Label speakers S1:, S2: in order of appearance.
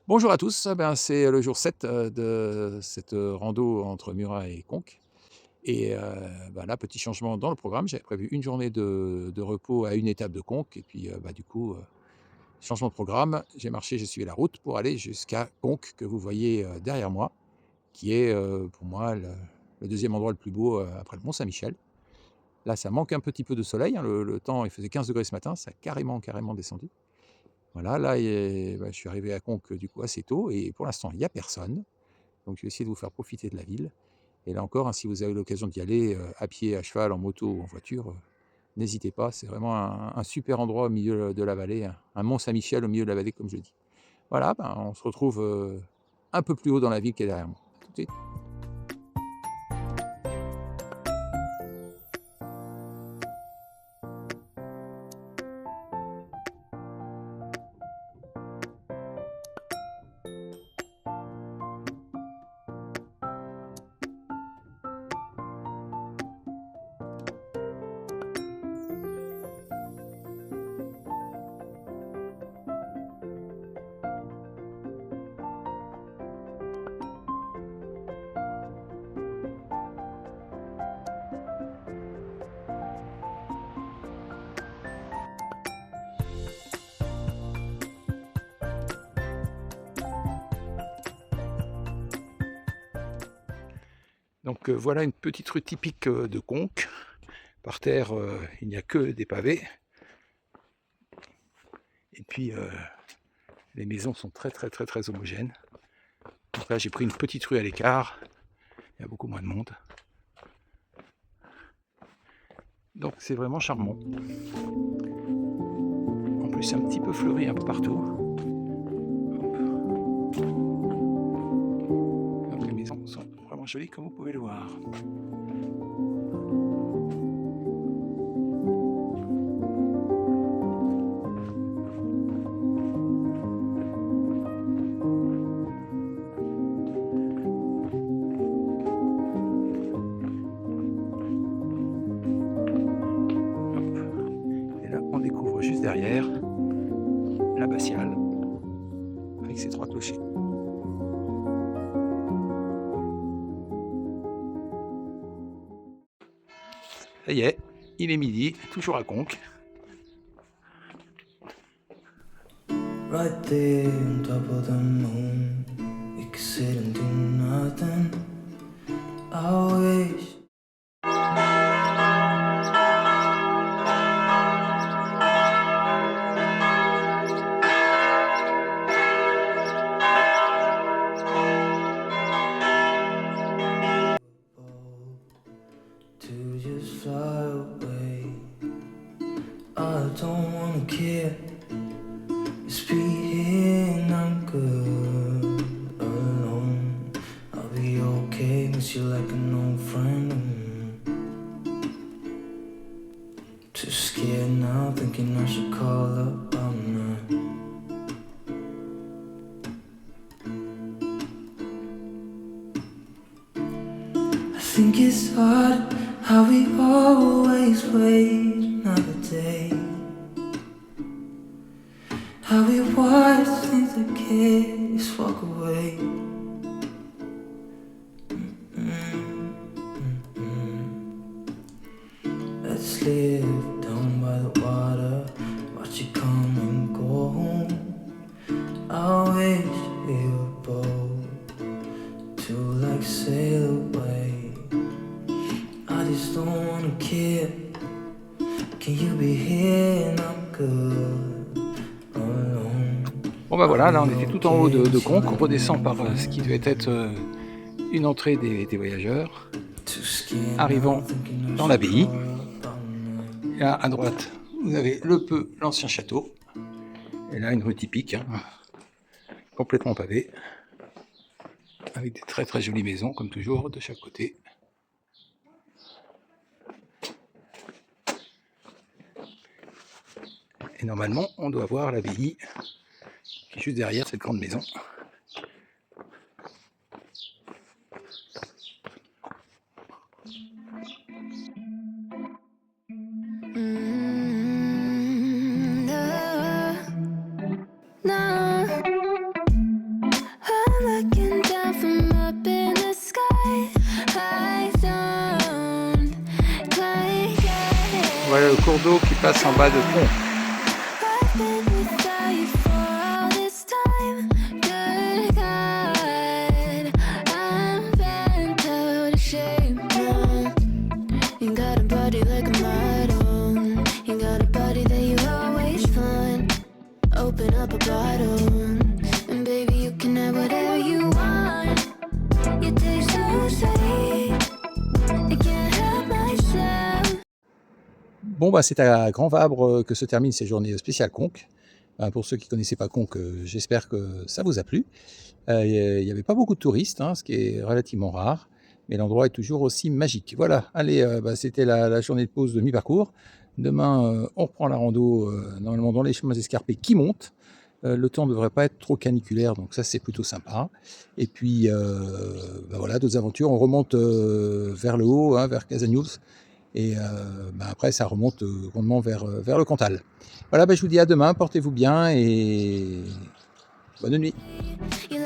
S1: Bonjour à tous, c'est le jour 7 de cette rando entre Murat et Conques et là, petit changement dans le programme. J'avais prévu une journée de repos à une étape de Conques et puis, changement de programme. J'ai suivi la route pour aller jusqu'à Conques que vous voyez, derrière moi, qui est, pour moi le 2e endroit le plus beau, après le Mont-Saint-Michel. Là, ça manque un petit peu de soleil, hein, le temps, il faisait 15 degrés ce matin, ça a carrément descendu. Voilà, là, je suis arrivé à Conques, du coup, assez tôt et pour l'instant, il y a personne. Donc je vais essayer de vous faire profiter de la ville et là encore, hein, si vous avez l'occasion d'y aller, à pied, à cheval, en moto ou en voiture, n'hésitez pas. C'est vraiment un super endroit au milieu de la vallée, un mont Saint-Michel au milieu de la vallée, comme je dis. Voilà, on se retrouve, un peu plus haut dans la ville qui est derrière moi. À tout de suite. Donc, voilà une petite rue typique, de Conques. Par terre, il n'y a que des pavés et puis, les maisons sont très homogènes. Donc là, j'ai pris une petite rue à l'écart, il y a beaucoup moins de monde. Donc c'est vraiment charmant. En plus, c'est un petit peu fleuri un peu partout. Donc les maisons sont vraiment jolies comme vous pouvez le voir. Et là, on découvre juste derrière l'abbatiale avec ses 3 clochers. Ça y est, il est midi, toujours à Conques.
S2: Right there on top of the moon, we could sit and do nothing. I wish to just fly away. I don't wanna care. Just be here and I'm good alone. I'll be okay, miss you like an old friend. Too scared now, thinking I should call up all night. I think it's hard how we always wait another day. How we watch things that kids walk away. Let's live down by the water, watch it come and go home. I wish we were both to like sail away. I just don't wanna care. Can you be here and I'm good alone?
S1: Bon voilà, là on était tout en haut de Conques, on redescend par ce qui devait être une entrée des voyageurs, arrivant dans l'abbaye. Et là à droite, vous avez l'ancien château, et là une rue typique, hein, complètement pavée, avec des très jolies maisons, comme toujours, de chaque côté. Et normalement, on doit voir l'abbaye qui est juste derrière cette grande maison. cours d'eau qui passe en bas de Conques.
S2: I've been without you for all this time. Good God, I'm bent out of shape now. You got a body like a model. You got a body that you always find. Open up a bottle, and baby you can have whatever you want. You taste so sweet, I can't help myself.
S1: Bon, bah, c'est à Grand Vabre que se terminent ces journées spéciales Conques. Pour ceux qui ne connaissaient pas Conques, j'espère que ça vous a plu. Il n'y avait pas beaucoup de touristes, hein, ce qui est relativement rare, mais l'endroit est toujours aussi magique. Voilà, allez, bah, c'était la journée de pause de mi-parcours. Demain, on reprend la rando, normalement dans les chemins escarpés qui montent. Le temps ne devrait pas être trop caniculaire, donc ça c'est plutôt sympa. Et puis, bah, voilà, d'autres aventures. On remonte vers le haut, hein, vers Casagnouls. Et bah, après, ça remonte grandement vers le Cantal. Voilà, bah, je vous dis à demain, portez-vous bien et bonne nuit.
S2: You